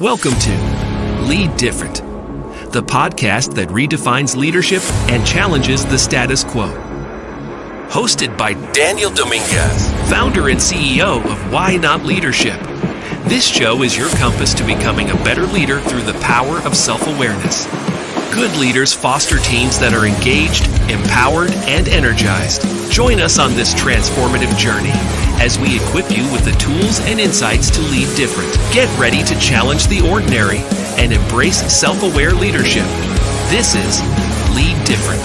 Welcome to Lead Different, the podcast that redefines leadership and challenges the status quo. Hosted by Daniel Dominguez, founder and CEO of Why Not Leadership. This show is your compass to becoming a better leader through the power of self-awareness. Good leaders foster teams that are engaged, empowered, and energized. Join us on this transformative journey as we equip you with the tools and insights to lead different. Get ready to challenge the ordinary and embrace self-aware leadership. This is Lead Different.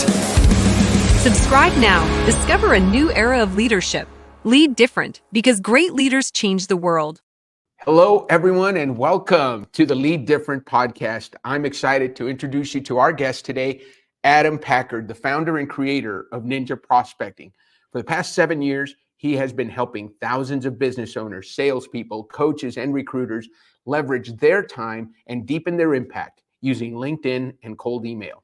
Subscribe now. Discover a new era of leadership. Lead different, because great leaders change the world. Hello, everyone, and welcome to the Lead Different podcast. I'm excited to introduce you to our guest today, 𝗏𝗏, the founder and creator of Ninja Prospecting. For the past 7 years, he has been helping thousands of business owners, salespeople, coaches, and recruiters leverage their time and deepen their impact using LinkedIn and cold email.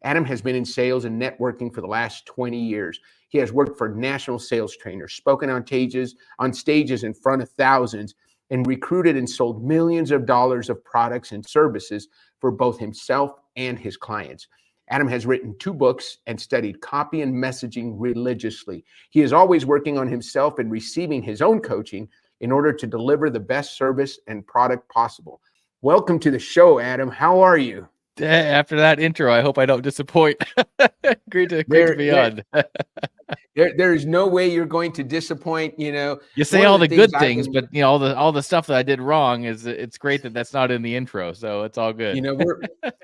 Adam has been in sales and networking for the last 20 years. He has worked for national sales trainers, spoken on stages in front of thousands, and recruited and sold millions of dollars of products and services for both himself and his clients. Adam has written 2 books and studied copy and messaging religiously. He is always working on himself and receiving his own coaching in order to deliver the best service and product possible. Welcome to the show, Adam. How are you? After that intro, I hope I don't disappoint. Great to be on. There is no way you're going to disappoint. You say all the good things, but all the stuff that I did wrong it's great that that's not in the intro, so it's all good.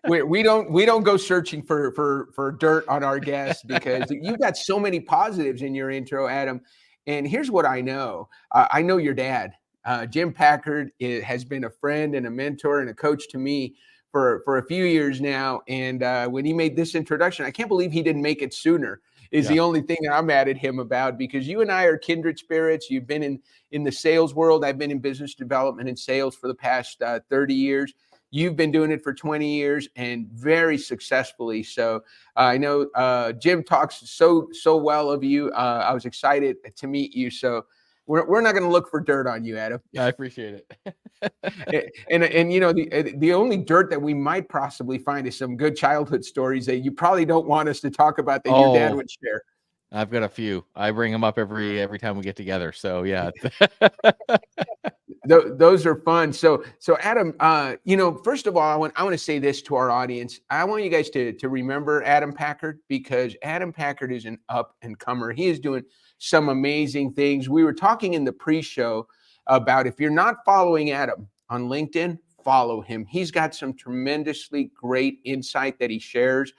We don't go searching for dirt on our guests because you've got so many positives in your intro, Adam. And here's what I know. I know your dad, 𝗏𝗏, has been a friend and a mentor and a coach to me for a few years now. And when he made this introduction, I can't believe he didn't make it sooner. The only thing that I'm mad at him about, because you and I are kindred spirits. You've been in the sales world. I've been in business development and sales for the past 30 years. You've been doing it for 20 years and very successfully. So I know Jim talks so well of you. I was excited to meet you. So we're not going to look for dirt on you, Adam. I appreciate it. and the only dirt that we might possibly find is some good childhood stories that you probably don't want us to talk about that your dad would share. I've got a few. I bring them up every time we get together. So yeah. Those are fun. So Adam, first of all, I want to say this to our audience. I want you guys to remember 𝗏𝗏, because 𝗏𝗏 is an up and comer. He is doing some amazing things. We were talking in the pre-show about, if you're not following Adam on LinkedIn, follow him. He's got some tremendously great insight that he shares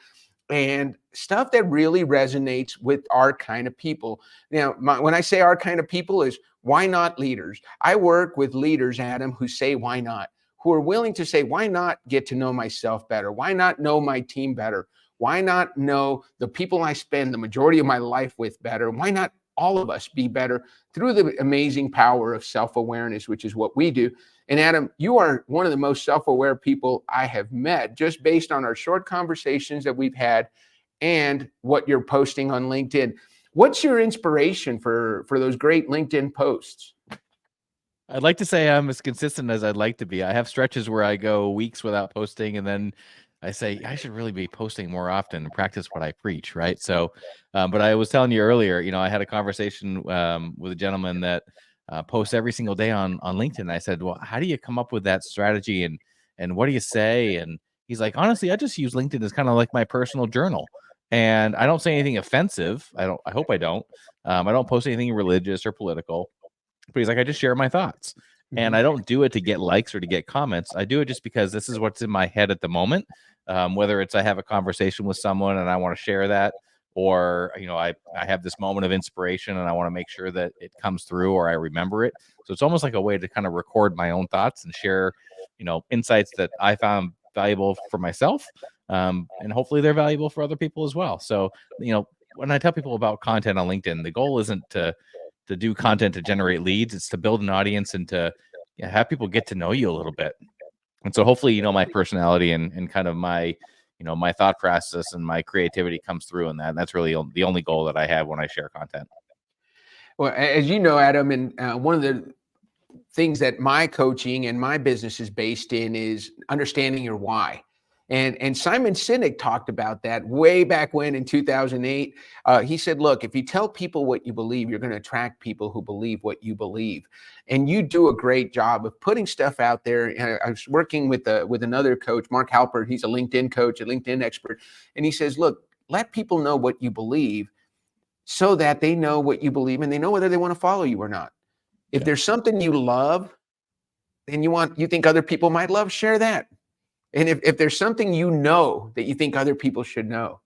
and stuff that really resonates with our kind of people. Now, when I say our kind of people is why not leaders? I work with leaders, Adam, who say, why not? Who are willing to say, why not get to know myself better? Why not know my team better? Why not know the people I spend the majority of my life with better? Why not all of us be better through the amazing power of self-awareness, which is what we do. And Adam, you are one of the most self-aware people I have met, just based on our short conversations that we've had and what you're posting on LinkedIn. What's your inspiration for those great LinkedIn posts? I'd like to say I'm as consistent as I'd like to be. I have stretches where I go weeks without posting, and then I say I should really be posting more often and practice what I preach, right? So, but I was telling you earlier, I had a conversation with a gentleman that posts every single day on LinkedIn. I said, well, how do you come up with that strategy, and what do you say? And he's like, honestly, I just use LinkedIn as kind of like my personal journal, and I don't say anything offensive. I hope I don't. I don't post anything religious or political. But he's like, I just share my thoughts. And I don't do it to get likes or to get comments. I do it just because this is what's in my head at the moment. Whether it's I have a conversation with someone and I want to share that, or I have this moment of inspiration and I want to make sure that it comes through or I remember it. So it's almost like a way to kind of record my own thoughts and share, insights that I found valuable for myself, and hopefully they're valuable for other people as well. So when I tell people about content on LinkedIn, the goal isn't to do content to generate leads. It's to build an audience and to have people get to know you a little bit. And so hopefully, my personality and kind of my, my thought process and my creativity comes through in that. And that's really the only goal that I have when I share content. Well, as you know, Adam, and one of the things that my coaching and my business is based in is understanding your why. And Simon Sinek talked about that way back when in 2008. He said, look, if you tell people what you believe, you're going to attract people who believe what you believe. And you do a great job of putting stuff out there. I was working with another coach, Mark Halpert. He's a LinkedIn coach, a LinkedIn expert. And he says, look, let people know what you believe so that they know what you believe and they know whether they want to follow you or not. If there's something you love and you think other people might love, share that. And if there's something you know that you think other people should know,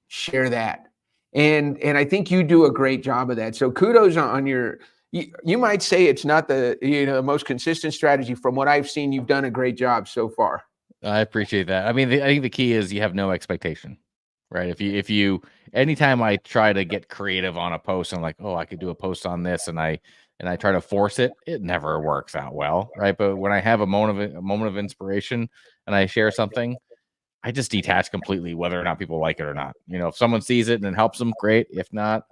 share that. And I think you do a great job of that. So kudos on your, you might say it's not the most consistent strategy. From what I've seen, you've done a great job so far. I appreciate that. I mean, I think the key is you have no expectation, right? If you anytime I try to get creative on a post, I'm like, oh, I could do a post on this, and I try to force it, it never works out well, right? But when I have a moment of inspiration and I share something, I just detach completely, whether or not people like it or not. If someone sees it and it helps them, great. If not,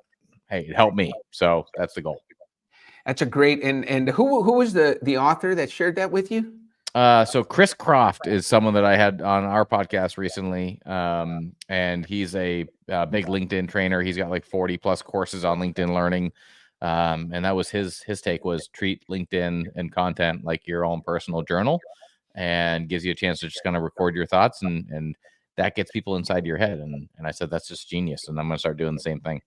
hey, it helped me. So that's the goal. That's a great, and who was the author that shared that with you? So Chris Croft is someone that I had on our podcast recently. And he's a big LinkedIn trainer. He's got like 40 plus courses on LinkedIn Learning. And that was his take was treat LinkedIn and content like your own personal journal, and gives you a chance to just kind of record your thoughts, and that gets people inside your head. And I said, that's just genius. And I'm going to start doing the same thing.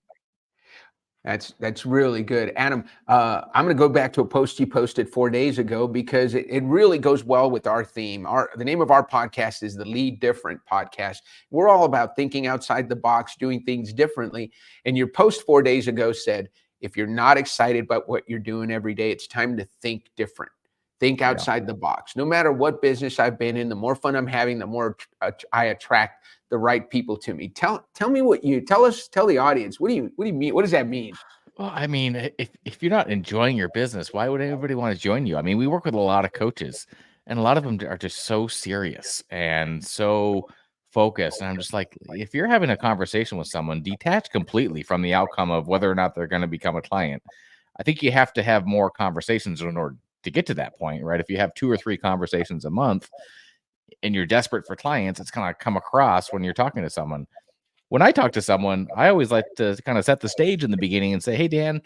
That's really good. Adam, I'm going to go back to a post you posted 4 days ago because it really goes well with our theme. The name of our podcast is the Lead Different podcast. We're all about thinking outside the box, doing things differently. And your post 4 days ago said, if you're not excited about what you're doing every day, it's time to think different. Think outside the box. No matter what business I've been in, the more fun I'm having, the more I attract the right people to me. Tell me what you tell the audience. What do you mean? What does that mean? Well, I mean, if you're not enjoying your business, why would anybody want to join you? I mean, we work with a lot of coaches, and a lot of them are just so serious and so focused. And I'm just like, if you're having a conversation with someone, detach completely from the outcome of whether or not they're going to become a client. I think you have to have more conversations in order to get to that point, right? If you have 2 or 3 conversations a month and you're desperate for clients, it's going to come across when you're talking to someone. When I talk to someone, I always like to kind of set the stage in the beginning and say, hey, Dan,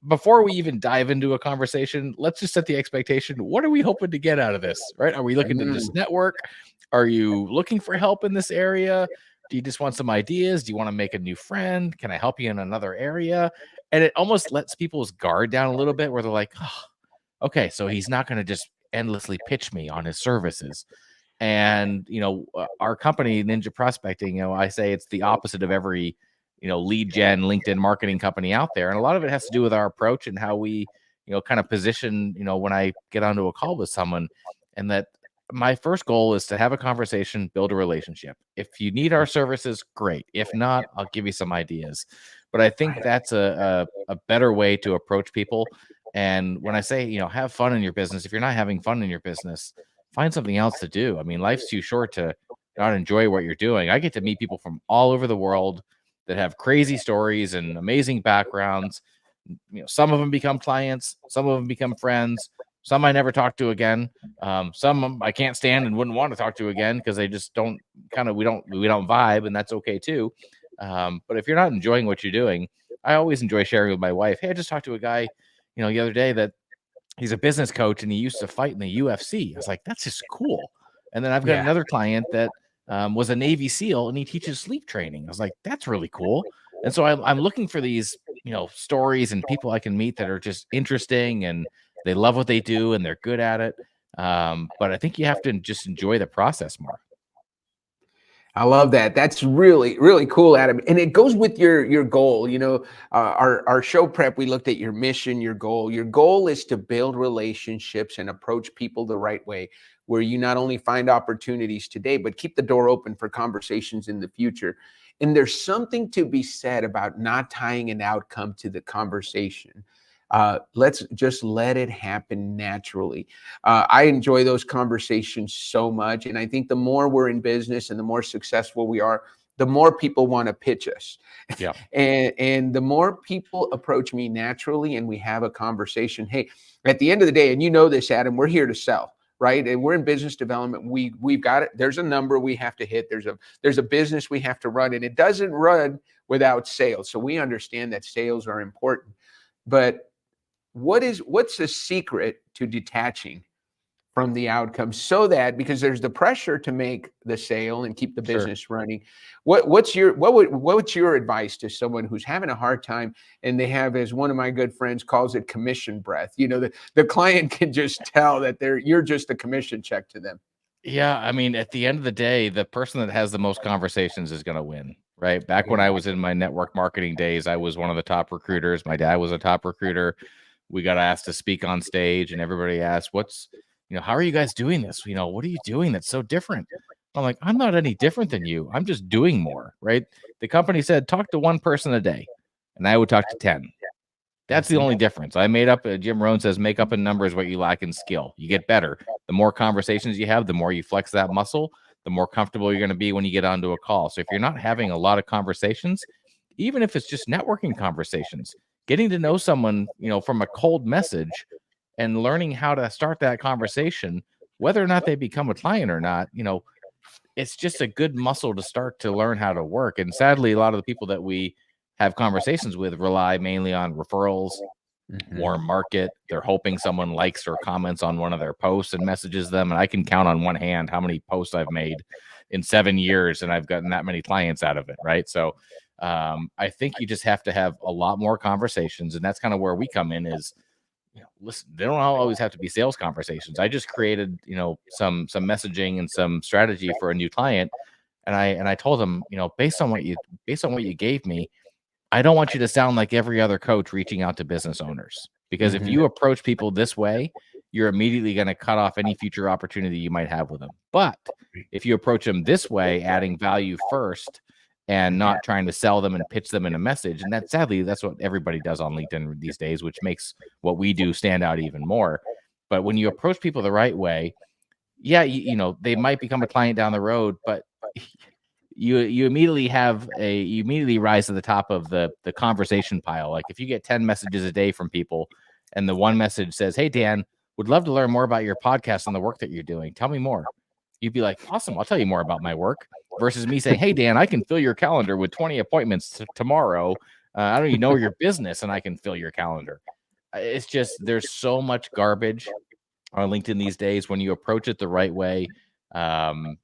before we even dive into a conversation, let's just set the expectation. What are we hoping to get out of this, right? Are we looking to just network? Are you looking for help in this area? Do you just want some ideas? Do you want to make a new friend? Can I help you in another area? And it almost lets people's guard down a little bit where they're like, oh, okay, so he's not going to just endlessly pitch me on his services. And, our company, Ninja Prospecting, I say it's the opposite of every, lead gen LinkedIn marketing company out there. And a lot of it has to do with our approach and how we, kind of position, when I get onto a call with someone. And that my first goal is to have a conversation, build a relationship. If you need our services, great. If not, I'll give you some ideas. But I think that's a better way to approach people. And when I say, have fun in your business, if you're not having fun in your business, find something else to do. I mean, life's too short to not enjoy what you're doing. I get to meet people from all over the world that have crazy stories and amazing backgrounds. Some of them become clients, some of them become friends, some I never talk to again. Some I can't stand and wouldn't want to talk to again because they just don't we don't vibe, and that's okay too. But if you're not enjoying what you're doing, I always enjoy sharing with my wife. Hey, I just talked to a guy, the other day that he's a business coach and he used to fight in the UFC. I was like, that's just cool. And then I've got another client that was a Navy SEAL and he teaches sleep training. I was like, that's really cool. And so I'm looking for these, stories and people I can meet that are just interesting and they love what they do and they're good at it. But I think you have to just enjoy the process more. I love that. That's really, really cool, Adam. And it goes with your goal. Our show prep, we looked at your mission, your goal. Your goal is to build relationships and approach people the right way, where you not only find opportunities today, but keep the door open for conversations in the future. And there's something to be said about not tying an outcome to the conversation. Let's just let it happen naturally. I enjoy those conversations so much. And I think the more we're in business and the more successful we are, the more people want to pitch us. Yeah. And the more people approach me naturally and we have a conversation, hey, at the end of the day, and you know this, Adam, we're here to sell, right? And we're in business development. We've got it. There's a number we have to hit. There's a business we have to run, and it doesn't run without sales. So we understand that sales are important. But what's the secret to detaching from the outcome, so that, because there's the pressure to make the sale and keep the business running. What's your advice to someone who's having a hard time and they have, as one of my good friends calls it, commission breath? You know, the client can just tell that you're just a commission check to them. Yeah, I mean, at the end of the day, the person that has the most conversations is going to win, right? Back when I was in my network marketing days, I was one of the top recruiters. My dad was a top recruiter. We got asked to speak on stage, and everybody asked, how are you guys doing this? What are you doing that's so different? I'm like, I'm not any different than you. I'm just doing more, right? The company said, talk to one person a day, and I would talk to 10. That's the only difference. I made up, Jim Rohn says, make up in numbers what you lack in skill. You get better. The more conversations you have, the more you flex that muscle, the more comfortable you're going to be when you get onto a call. So if you're not having a lot of conversations, even if it's just networking conversations, getting to know someone, from a cold message and learning how to start that conversation, whether or not they become a client or not, it's just a good muscle to start to learn how to work. And sadly, a lot of the people that we have conversations with rely mainly on referrals, warm market. They're hoping someone likes or comments on one of their posts and messages them. And I can count on one hand how many posts I've made in 7 years, and I've gotten that many clients out of it, right? So I think you just have to have a lot more conversations, and that's kind of where we come in is, listen, they don't always have to be sales conversations. I just created, some messaging and some strategy for a new client. And I told them, based on what you gave me, I don't want you to sound like every other coach reaching out to business owners, because if you approach people this way, you're immediately going to cut off any future opportunity you might have with them. But if you approach them this way, adding value first and not trying to sell them and pitch them in a message, and sadly, that's what everybody does on LinkedIn these days, which makes what we do stand out even more. But when you approach people the right way, yeah, they might become a client down the road, but you immediately rise to the top of the conversation pile. Like if you get 10 messages a day from people, and the one message says, "Hey Dan, would love to learn more about your podcast and the work that you're doing. Tell me more." You'd be like, "Awesome, I'll tell you more about my work." Versus me saying, "Hey Dan, I can fill your calendar with 20 appointments tomorrow. I don't even know your business, and I can fill your calendar." It's just, there's so much garbage on LinkedIn these days. When you approach it the right way,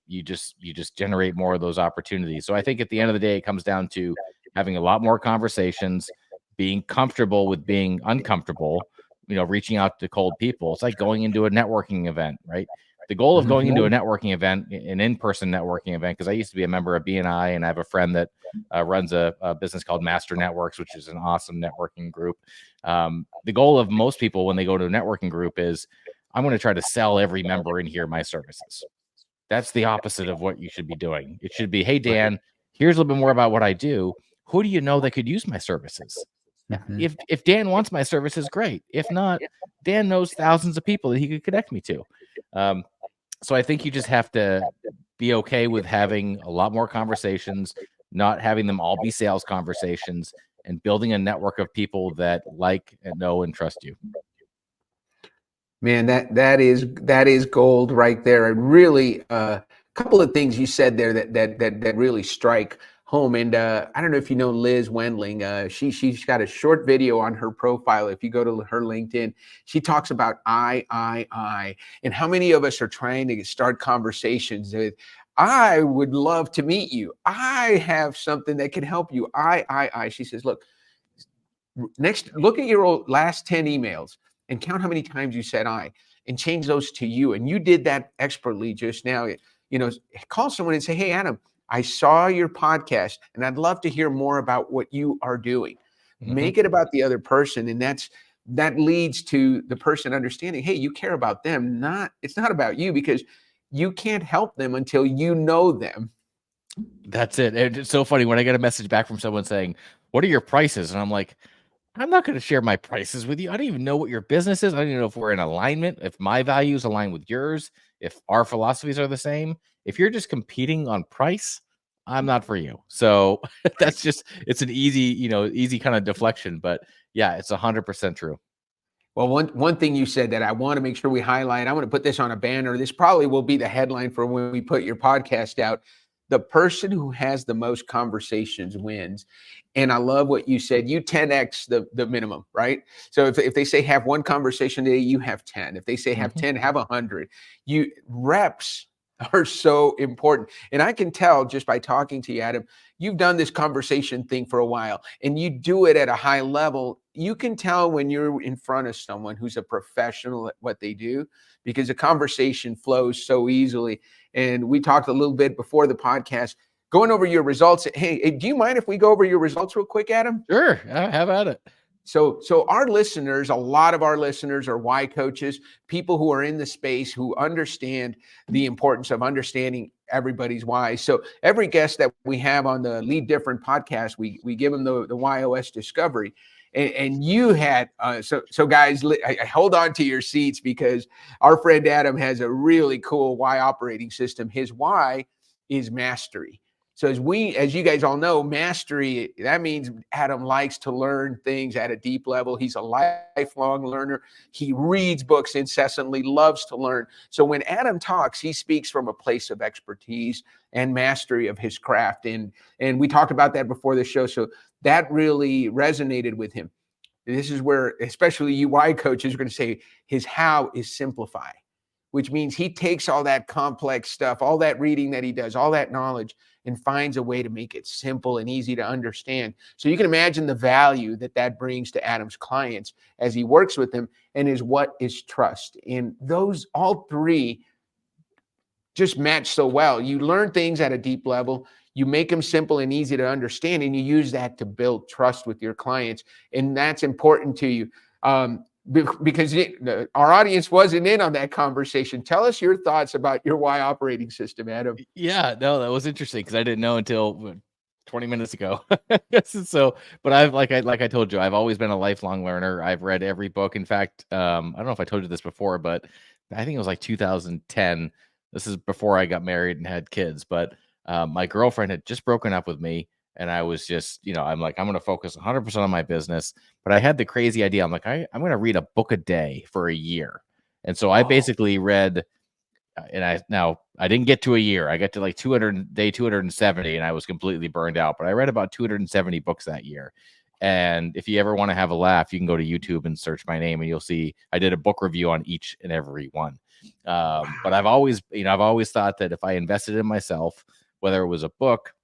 you just generate more of those opportunities. So I think at the end of the day, it comes down to having a lot more conversations, being comfortable with being uncomfortable, reaching out to cold people. It's like going into a networking event, right? The goal of going into a networking event, an in-person networking event, because I used to be a member of BNI, and I have a friend that runs a business called Master Networks, which is an awesome networking group. The goal of most people when they go to a networking group is, I'm going to try to sell every member in here my services. That's the opposite of what you should be doing. It should be, "Hey Dan, here's a little bit more about what I do. Who do you know that could use my services?" If Dan wants my services, great. If not, Dan knows thousands of people that he could connect me to. So I think you just have to be okay with having a lot more conversations, not having them all be sales conversations, and building a network of people that like and know and trust you. Man, that is gold right there. And really, a couple of things you said there that really strike home. And I don't know if you know Liz Wendling. She's got a short video on her profile. If you go to her LinkedIn, she talks about I, and how many of us are trying to start conversations with, "I would love to meet you. I have something that can help you. I." She says, look at your last 10 emails and count how many times you said "I," and change those to "you." And you did that expertly just now. Call someone and say, "Hey, Adam, I saw your podcast and I'd love to hear more about what you are doing." Make it about the other person. And that leads to the person understanding, hey, you care about them. It's not about you, because you can't help them until you know them. That's it. It's so funny when I get a message back from someone saying, "What are your prices?" And I'm like, I'm not going to share my prices with you. I don't even know what your business is. I don't even know if we're in alignment, if my values align with yours, if our philosophies are the same. If you're just competing on price, I'm not for you. So that's just, it's an easy, easy kind of deflection. But yeah, it's 100% true. Well, one thing you said that I want to make sure we highlight, I want to put this on a banner. This probably will be the headline for when we put your podcast out. The person who has the most conversations wins. And I love what you said. You 10x the minimum, right? So if they say have one conversation a day, you have 10. If they say have 10, have 100. Reps are so important. And I can tell just by talking to you, Adam, you've done this conversation thing for a while and you do it at a high level. You can tell when you're in front of someone who's a professional at what they do, because the conversation flows so easily. And we talked a little bit before the podcast, going over your results. Hey, do you mind if we go over your results real quick, Adam? Sure. Have at it. So our listeners, a lot of our listeners are why coaches, people who are in the space, who understand the importance of understanding everybody's why. So every guest that we have on the Lead Different podcast, we give them the YOS discovery. And you had, so guys, I hold on to your seats, because our friend Adam has a really cool why operating system. His why is mastery. So as you guys all know, mastery, that means Adam likes to learn things at a deep level. He's a lifelong learner. He reads books incessantly, loves to learn. So when Adam talks, he speaks from a place of expertise and mastery of his craft. And we talked about that before the show. So that really resonated with him. This is where, especially you why coaches, are going to say his how is simplify, which means he takes all that complex stuff, all that reading that he does, all that knowledge, and finds a way to make it simple and easy to understand. So you can imagine the value that brings to Adam's clients as he works with them, and is what is trust. And those, all three, just match so well. You learn things at a deep level, you make them simple and easy to understand, and you use that to build trust with your clients. And that's important to you. Because our audience wasn't in on that conversation. Tell us your thoughts about your why operating system, Adam. Yeah, no, that was interesting, because I didn't know until 20 minutes ago. So, but like I told you, I've always been a lifelong learner. I've read every book. In fact, I don't know if I told you this before, but I think it was like 2010. This is before I got married and had kids. But my girlfriend had just broken up with me. And I was just, I'm like, I'm going to focus 100% on my business. But I had the crazy idea. I'm like, I'm going to read a book a day for a year. And so I basically read, and I didn't get to a year. I got to like day 270, and I was completely burned out. But I read about 270 books that year. And if you ever want to have a laugh, you can go to YouTube and search my name, and you'll see I did a book review on each and every one. But I've always thought that if I invested in myself, whether it was a book,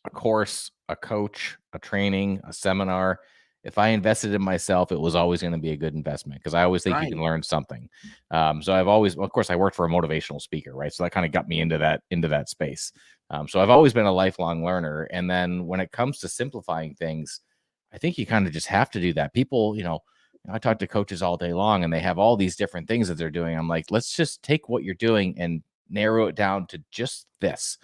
a course, a coach, a training, a seminar, if I invested in myself, it was always going to be a good investment, because I always think you can learn something. So I've always, of course, I worked for a motivational speaker, right? So that kind of got me into that space. So I've always been a lifelong learner. And then when it comes to simplifying things, I think you kind of just have to do that. People, I talk to coaches all day long, and they have all these different things that they're doing. I'm like, let's just take what you're doing and narrow it down to just this.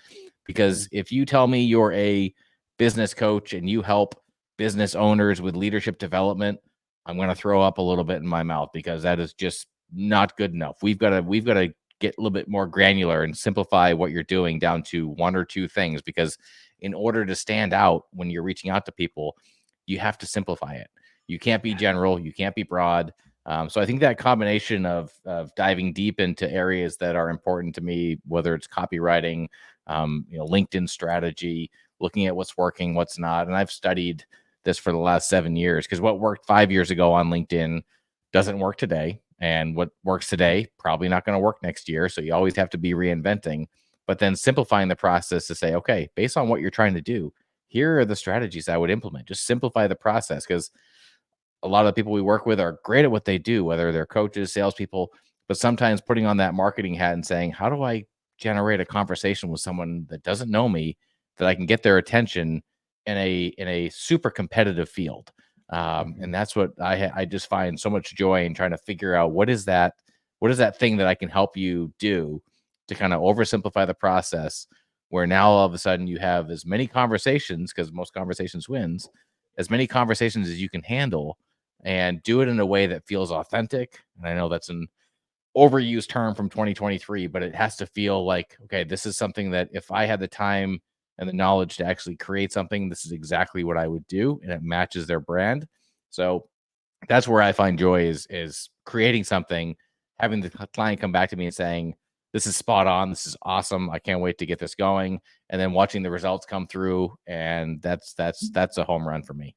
Because if you tell me you're a business coach and you help business owners with leadership development, I'm going to throw up a little bit in my mouth, because that is just not good enough. We've got to get a little bit more granular and simplify what you're doing down to one or two things, because in order to stand out when you're reaching out to people, you have to simplify it. You can't be general, you can't be broad. So I think that combination of diving deep into areas that are important to me, whether it's copywriting, LinkedIn strategy, looking at what's working, what's not. And I've studied this for the last 7 years, because what worked 5 years ago on LinkedIn doesn't work today. And what works today, probably not going to work next year. So you always have to be reinventing, but then simplifying the process to say, okay, based on what you're trying to do, here are the strategies I would implement. Just simplify the process, because a lot of the people we work with are great at what they do, whether they're coaches, salespeople, but sometimes putting on that marketing hat and saying, how do I generate a conversation with someone that doesn't know me, that I can get their attention in a super competitive field. And that's what I just find so much joy in trying to figure out what is that thing that I can help you do to kind of oversimplify the process, where now all of a sudden you have as many conversations, because most conversations wins, as many conversations as you can handle, and do it in a way that feels authentic. And I know that's an overused term from 2023, but it has to feel like, okay, this is something that if I had the time and the knowledge to actually create something. This is exactly what I would do, and it matches their brand. So that's where I find joy is creating something, having the client come back to me and saying, this is spot on, this is awesome, I can't wait to get this going, and then watching the results come through, and that's a home run for me.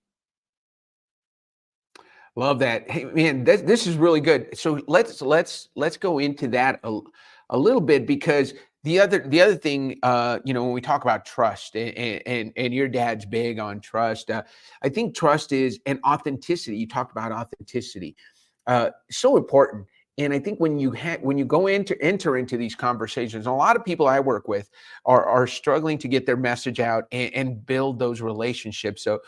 Love that. Hey man, this is really good. So let's go into that a little bit, because the other thing, when we talk about trust, and your dad's big on trust. I think trust is, and authenticity. You talked about authenticity, so important. And I think when you enter into these conversations, a lot of people I work with are struggling to get their message out and build those relationships. So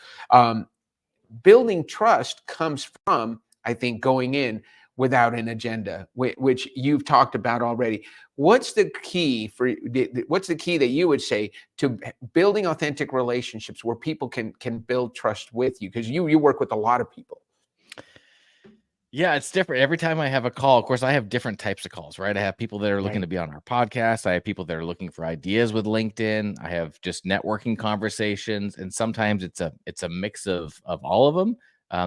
building trust comes from, I think, going in without an agenda, which you've talked about already. What's the key that you would say to building authentic relationships where people can build trust with you? Because you work with a lot of people. Yeah, it's different. Every time I have a call, of course, I have different types of calls, right? I have people that are looking to be on our podcast. I have people that are looking for ideas with LinkedIn. I have just networking conversations. And sometimes it's a mix of all of them.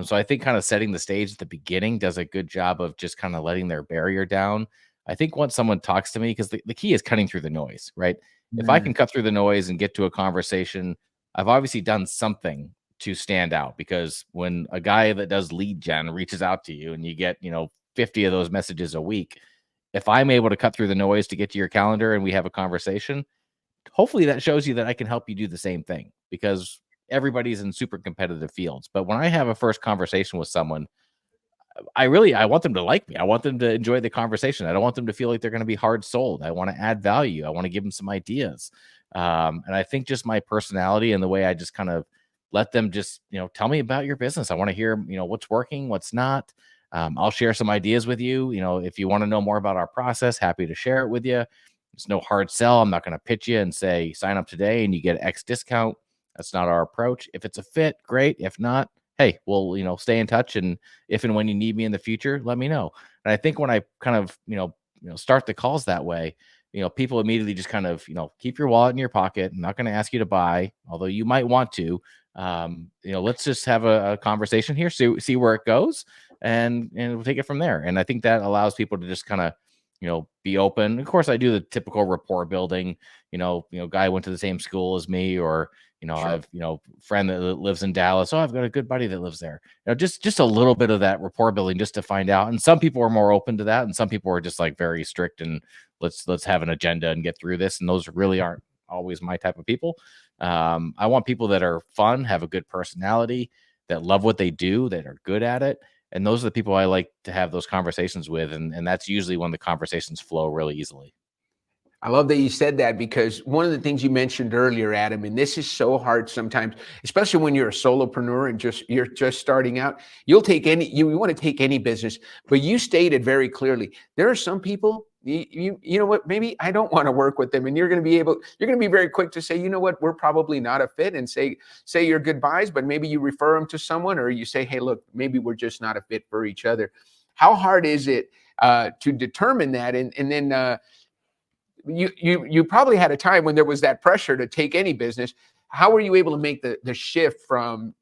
So I think kind of setting the stage at the beginning does a good job of just kind of letting their barrier down. I think once someone talks to me, because the key is cutting through the noise, right? If I can cut through the noise and get to a conversation, I've obviously done something to stand out. Because when a guy that does lead gen reaches out to you and you get 50 of those messages a week, if I'm able to cut through the noise to get to your calendar and we have a conversation, hopefully that shows you that I can help you do the same thing, because everybody's in super competitive fields. But when I have a first conversation with someone, I want them to like me. I want them to enjoy the conversation. I don't want them to feel like they're going to be hard sold. I want to add value. I want to give them some ideas. And I think just my personality and the way I just kind of let them just, tell me about your business. I want to hear, what's working, what's not. I'll share some ideas with you. If you want to know more about our process, happy to share it with you. It's no hard sell. I'm not going to pitch you and say, sign up today and you get X discount. That's not our approach. If it's a fit, great. If not, hey, we'll, stay in touch. And if and when you need me in the future, let me know. And I think when I kind of, start the calls that way, people immediately just kind of, keep your wallet in your pocket. I'm not going to ask you to buy, although you might want to. Let's just have a conversation here, see where it goes, and we'll take it from there. And I think that allows people to just kind of, be open. Of course, I do the typical rapport building, guy went to the same school as me, or, sure. I've, friend that lives in Dallas. Oh, I've got a good buddy that lives there. Just a little bit of that rapport building just to find out. And some people are more open to that. And some people are just like very strict and let's have an agenda and get through this. And those really aren't always my type of people. I want people that are fun, have a good personality, that love what they do, that are good at it. And those are the people I like to have those conversations with. And that's usually when the conversations flow really easily. I love that you said that, because one of the things you mentioned earlier, Adam, and this is so hard sometimes, especially when you're a solopreneur and you're just starting out, you want to take any business, but you stated very clearly, there are some people, you know what, maybe I don't want to work with them. And you're going to be very quick to say, you know what, we're probably not a fit, and say your goodbyes, but maybe you refer them to someone, or you say, hey, look, maybe we're just not a fit for each other. How hard is it to determine that? And then, you probably had a time when there was that pressure to take any business. How were you able to make the shift from,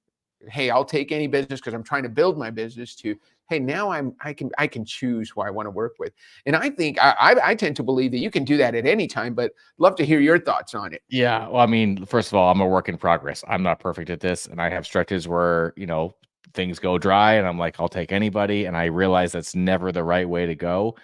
hey, I'll take any business because I'm trying to build my business, to, hey, now I can choose who I want to work with? And I think I tend to believe that you can do that at any time, but love to hear your thoughts on it. Yeah. Well, I mean, first of all, I'm a work in progress. I'm not perfect at this. And I have stretches where, things go dry and I'm like, I'll take anybody. And I realize that's never the right way to go.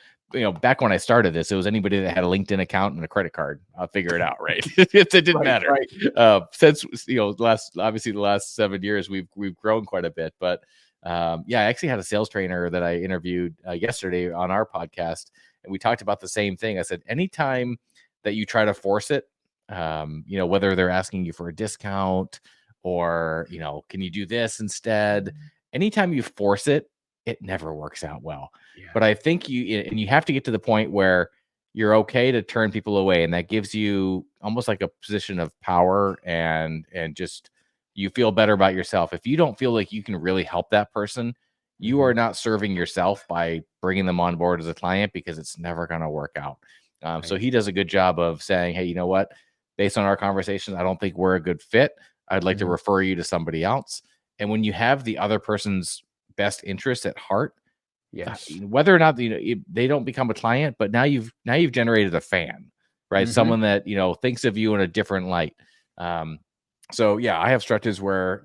Back when I started this, it was anybody that had a LinkedIn account and a credit card. I'll figure it out, right? It didn't matter. Right. Since the last 7 years, we've grown quite a bit. But I actually had a sales trainer that I interviewed yesterday on our podcast, and we talked about the same thing. I said, anytime that you try to force it, whether they're asking you for a discount or can you do this instead? Anytime you force it, it never works out well. Yeah. But I think you have to get to the point where you're okay to turn people away. And that gives you almost like a position of power, and just, you feel better about yourself. If you don't feel like you can really help that person, you are not serving yourself by bringing them on board as a client, because it's never going to work out. Right. So he does a good job of saying, hey, you know what? based on our conversations, I don't think we're a good fit. I'd like to refer you to somebody else. And when you have the other person's best interest at heart, Yes. whether or not they don't become a client, but now you've generated a fan, right? Someone that thinks of you in a different light. So yeah, I have stretches where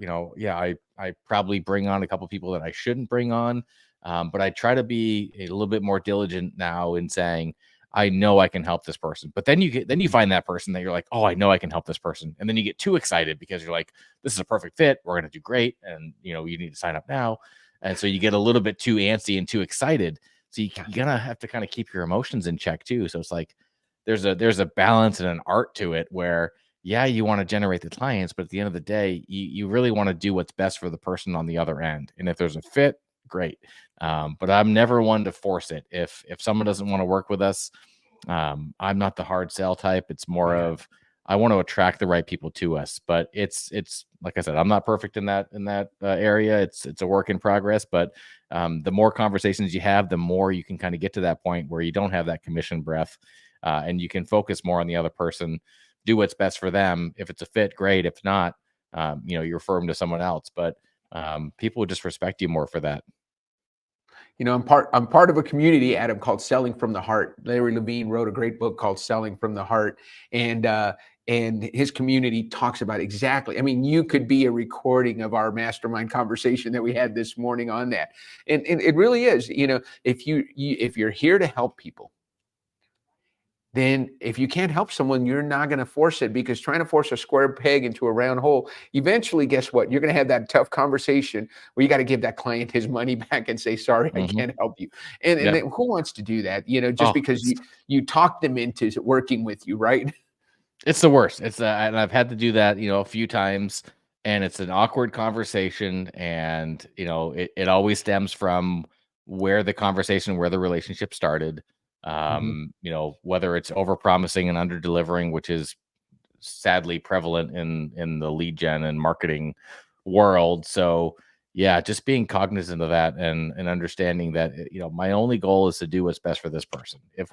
I probably bring on a couple people that I shouldn't bring on, but I try to be a little bit more diligent now in saying, I know I can help this person. But then you find that person that you're like, oh, I know I can help this person. And then you get too excited because you're like, this is a perfect fit. We're going to do great. And you need to sign up now. And so you get a little bit too antsy and too excited. So you're going to have to kind of keep your emotions in check too. So it's like, there's a balance and an art to it where, yeah, you want to generate the clients, but at the end of the day, you really want to do what's best for the person on the other end. And if there's a fit, great. But I'm never one to force it. If someone doesn't want to work with us, I'm not the hard sell type. It's more of, I want to attract the right people to us. But it's like I said, I'm not perfect in that area. It's a work in progress. But the more conversations you have, the more you can kind of get to that point where you don't have that commission breath, and you can focus more on the other person, do what's best for them. If it's a fit, great. If not, you refer them to someone else. But people would just respect you more for that. I'm part of a community, Adam, called Selling from the Heart. Larry Levine wrote a great book called Selling from the Heart. And his community talks about exactly, I mean, you could be a recording of our mastermind conversation that we had this morning on that. And it really is, if you're here to help people, then if you can't help someone, you're not going to force it, because trying to force a square peg into a round hole, eventually, guess what? You're going to have that tough conversation where you got to give that client his money back and say, sorry, I can't help you. And then who wants to do that? Just because you talk them into working with you, right? It's the worst. And I've had to do that, a few times, and it's an awkward conversation. And, it always stems from where the relationship started. Whether it's over promising and under delivering, which is sadly prevalent in the lead gen and marketing world. So yeah, just being cognizant of that and understanding that, my only goal is to do what's best for this person. If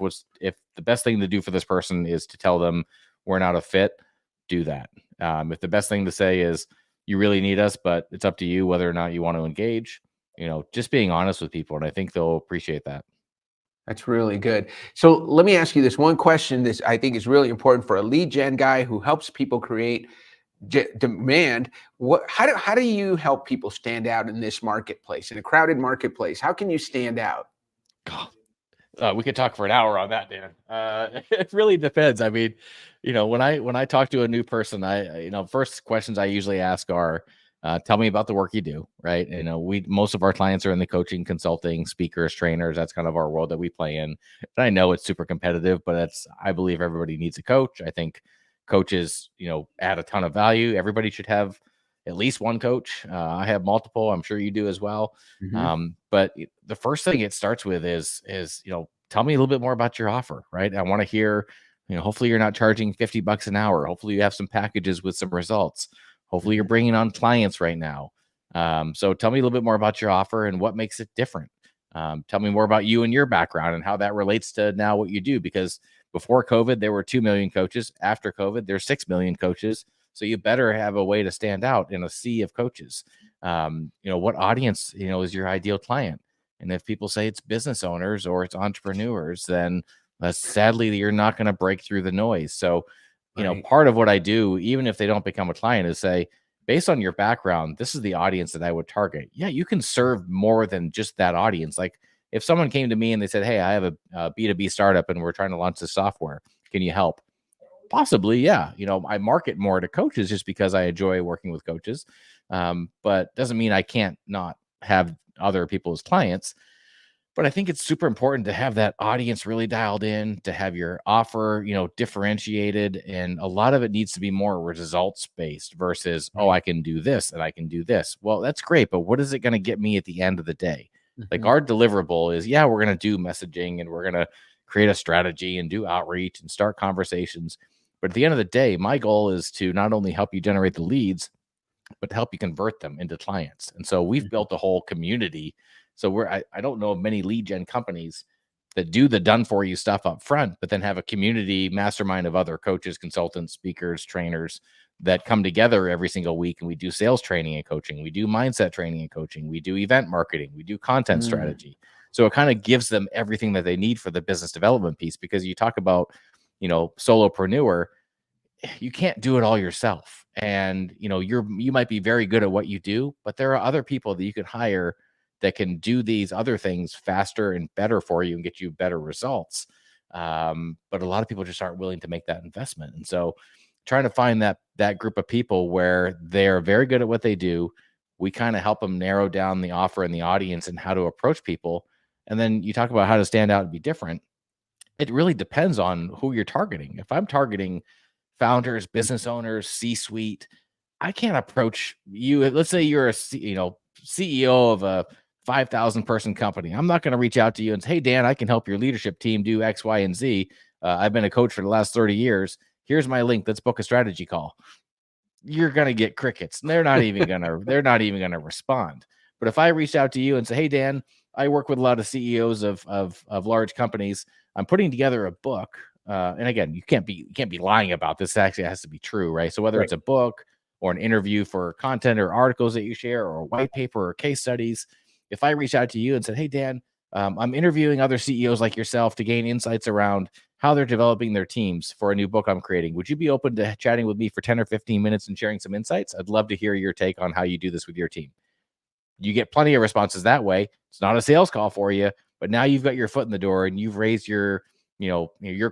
the best thing to do for this person is to tell them we're not a fit, do that. If the best thing to say is you really need us, but it's up to you whether or not you want to engage, just being honest with people. And I think they'll appreciate that. That's really good. So let me ask you this one question. This I think is really important for a lead gen guy who helps people create demand. How do you help people stand out in this marketplace, in a crowded marketplace? How can you stand out? We could talk for an hour on that, Dan. It really depends. I mean, when I talk to a new person, first questions I usually ask are, tell me about the work you do, right? Most of our clients are in the coaching, consulting, speakers, trainers. That's kind of our world that we play in. And I know it's super competitive, but I believe everybody needs a coach. I think coaches, add a ton of value. Everybody should have at least one coach. I have multiple. I'm sure you do as well. But the first thing it starts with is tell me a little bit more about your offer, right? I want to hear, hopefully you're not charging $50 an hour. Hopefully you have some packages with some results. Hopefully you're bringing on clients right now. So tell me a little bit more about your offer and what makes it different. Tell me more about you and your background and how that relates to now what you do, because before COVID, there were 2 million coaches. After COVID, there's 6 million coaches. So you better have a way to stand out in a sea of coaches. What audience, is your ideal client? And if people say it's business owners or it's entrepreneurs, then sadly, you're not going to break through the noise. So, part of what I do, even if they don't become a client, is say, based on your background, this is the audience that I would target. Yeah, you can serve more than just that audience. Like if someone came to me and they said, hey, I have a B2B startup and we're trying to launch this software, can you help? Possibly, yeah. I market more to coaches just because I enjoy working with coaches. But doesn't mean I can't not have other people as clients. But I think it's super important to have that audience really dialed in, to have your offer, differentiated. And a lot of it needs to be more results based versus, oh, I can do this and I can do this. Well, that's great. But what is it going to get me at the end of the day? Like our deliverable is, yeah, we're going to do messaging and we're going to create a strategy and do outreach and start conversations. But at the end of the day, my goal is to not only help you generate the leads, but to help you convert them into clients. And so we've built a whole community. So I don't know of many lead gen companies that do the done for you stuff up front, but then have a community mastermind of other coaches, consultants, speakers, trainers that come together every single week. And we do sales training and coaching. We do mindset training and coaching. We do event marketing. We do content strategy. So it kind of gives them everything that they need for the business development piece, because you talk about, solopreneur, you can't do it all yourself. And, you might be very good at what you do, but there are other people that you could hire that can do these other things faster and better for you and get you better results. But a lot of people just aren't willing to make that investment. And so trying to find that group of people where they're very good at what they do, we kind of help them narrow down the offer and the audience and how to approach people. And then you talk about how to stand out and be different. It really depends on who you're targeting. If I'm targeting founders, business owners, C-suite, I can't approach you. Let's say you're a CEO of a 5,000 person company. I'm not going to reach out to you and say, hey, Dan, I can help your leadership team do X, Y, and Z. I've been a coach for the last 30 years. Here's my link. Let's book a strategy call. You're going to get crickets. They're not even going to respond. But if I reach out to you and say, hey, Dan, I work with a lot of CEOs of large companies. I'm putting together a book. And again, you can't be lying about this. It actually has to be true, right? So whether it's a book or an interview for content or articles that you share or a white paper or case studies, if I reach out to you and said, hey, Dan, I'm interviewing other CEOs like yourself to gain insights around how they're developing their teams for a new book I'm creating. Would you be open to chatting with me for 10 or 15 minutes and sharing some insights? I'd love to hear your take on how you do this with your team. You get plenty of responses that way. It's not a sales call for you, but now you've got your foot in the door and you've raised your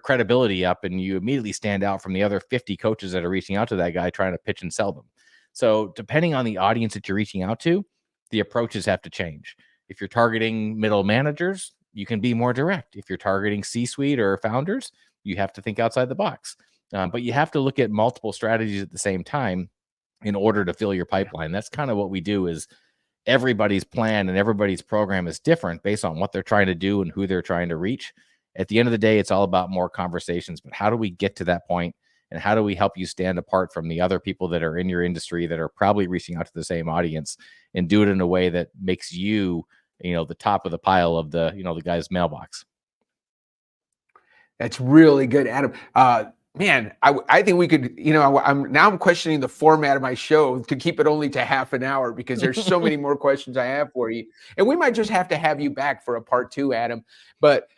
credibility up, and you immediately stand out from the other 50 coaches that are reaching out to that guy trying to pitch and sell them. So depending on the audience that you're reaching out to, the approaches have to change. If you're targeting middle managers, you can be more direct. If you're targeting C-suite or founders, you have to think outside the box. But you have to look at multiple strategies at the same time in order to fill your pipeline. That's kind of what we do. Is everybody's plan and everybody's program is different based on what they're trying to do and who they're trying to reach. At the end of the day, it's all about more conversations. But how do we get to that point? And how do we help you stand apart from the other people that are in your industry that are probably reaching out to the same audience, and do it in a way that makes you, the top of the pile of the guy's mailbox? That's really good, Adam. Man, I think we could, I'm questioning the format of my show to keep it only to half an hour, because there's so many more questions I have for you. And we might just have to have you back for a part 2, Adam. But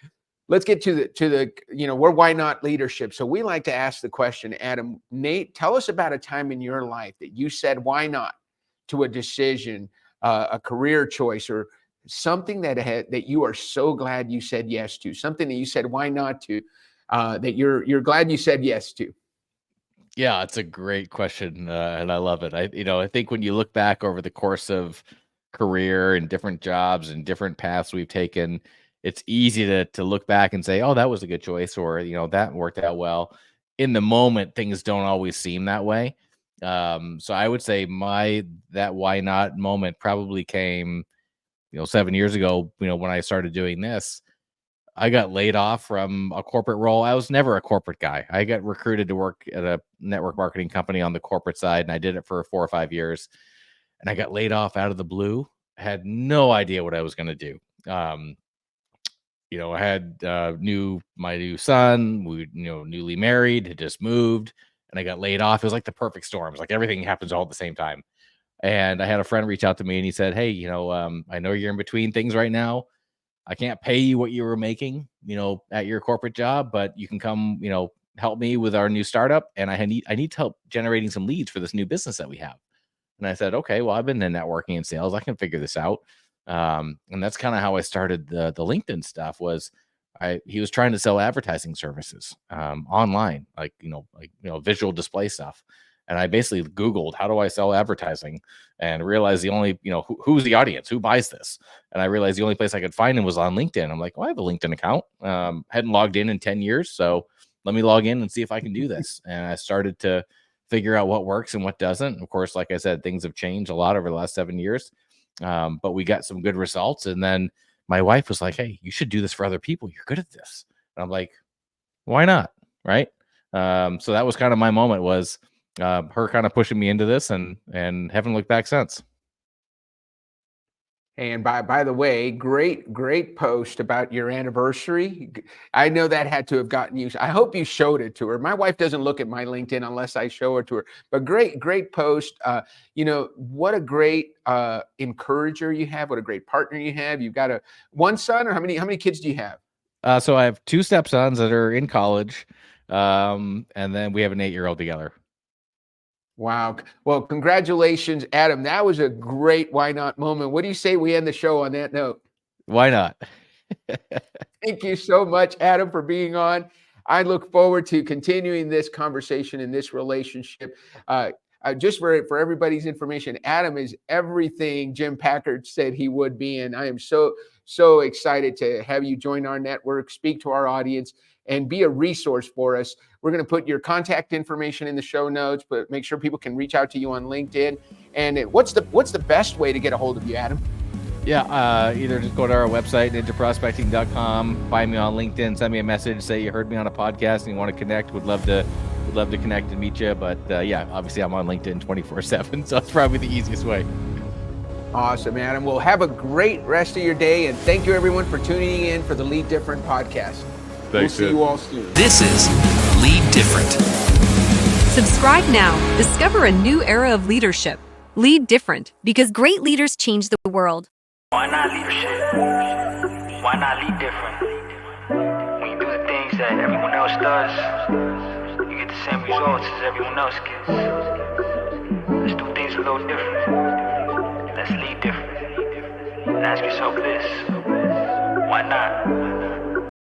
let's get to the we're why not leadership. So we like to ask the question, Adam, Nate, tell us about a time in your life that you said why not to a decision, a career choice, or something that you are so glad you said yes to, something that you said why not to, that you're glad you said yes to. Yeah, it's a great question, and I love it. I think when you look back over the course of career and different jobs and different paths we've taken, it's easy to look back and say, oh, that was a good choice, or, that worked out well. In the moment, things don't always seem that way. So I would say that why not moment probably came, 7 years ago, when I started doing this. I got laid off from a corporate role. I was never a corporate guy. I got recruited to work at a network marketing company on the corporate side, and I did it for 4 or 5 years. And I got laid off out of the blue. I had no idea what I was going to do. I had my new son. We, newly married, had just moved, and I got laid off. It was like the perfect storm. It was like everything happens all at the same time. And I had a friend reach out to me, and he said, hey, I know you're in between things right now. I can't pay you what you were making, at your corporate job, but you can come, help me with our new startup. And I need help generating some leads for this new business that we have. And I said, okay, well, I've been in networking and sales. I can figure this out. And that's kind of how I started the LinkedIn stuff. He was trying to sell advertising services online, like visual display stuff. And I basically Googled, how do I sell advertising, and realized the only, who's the audience, who buys this? And I realized the only place I could find him was on LinkedIn. I'm like, well, I have a LinkedIn account. Hadn't logged in 10 years. So let me log in and see if I can do this. And I started to figure out what works and what doesn't. Of course, like I said, things have changed a lot over the last 7 years. But we got some good results. And then my wife was like, hey, you should do this for other people. You're good at this. And I'm like, why not? Right. So that was kind of my moment, was her kind of pushing me into this, and haven't looked back since. And by the way, great post about your anniversary. I know that had to have gotten you. I hope you showed it to her. My wife doesn't look at my LinkedIn unless I show it to her. But great post. What a great encourager you have. What a great partner you have. You've got one son, or how many kids do you have? So I have 2 stepsons that are in college, and then we have an 8-year-old together. Wow. Well, congratulations, Adam. That was a great why not moment. What do you say we end the show on that note? Why not? Thank you so much, Adam, for being on. I look forward to continuing this conversation and this relationship. Just for everybody's information, Adam is everything Jim Packard said he would be, and I am so excited to have you join our network, speak to our audience, and be a resource for us. We're going to put your contact information in the show notes, but make sure people can reach out to you on LinkedIn. And what's the best way to get a hold of you, Adam? Yeah, either just go to our website, ninjaprospecting.com, find me on LinkedIn, send me a message, say you heard me on a podcast and you want to connect. Would love to connect and meet you. But yeah, obviously I'm on LinkedIn 24/7, so it's probably the easiest way. Awesome, Adam. Well, have a great rest of your day, and thank you everyone for tuning in for the Lead Different podcast. We'll see you all soon. This is Lead Different. Subscribe now. Discover a new era of leadership. Lead different because great leaders change the world. Why not leadership? Why not lead different? When you do the things that everyone else does, you get the same results as everyone else gets. Let's do things a little different. Let's lead different. And ask yourself this: why not?